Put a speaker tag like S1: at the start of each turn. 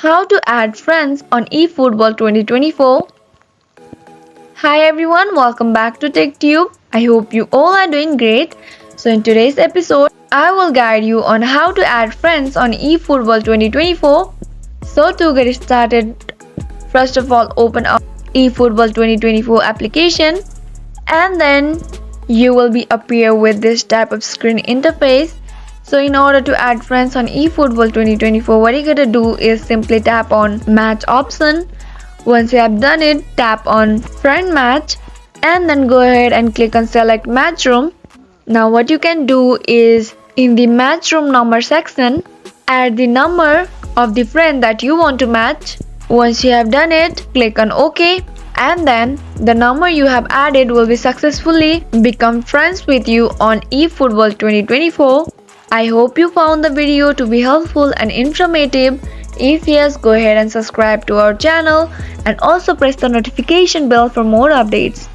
S1: How to add friends on eFootball 2024. Hi everyone, welcome back to TechTube. I hope you all are doing great. So in today's episode, I will guide you on how to add friends on eFootball 2024. So to get started, first of all open up eFootball 2024 application and then you will be appear with this type of screen interface. So in order to add friends on eFootball 2024, what you gotta do is simply tap on match option. Once you have done it, tap on friend match and then go ahead and click on select match room. Now what you can do is in the match room number section, add the number of the friend that you want to match. Once you have done it, click on OK and then the number you have added will be successfully become friends with you on eFootball 2024. I hope you found the video to be helpful and informative. If yes, go ahead and subscribe to our channel and also press the notification bell for more updates.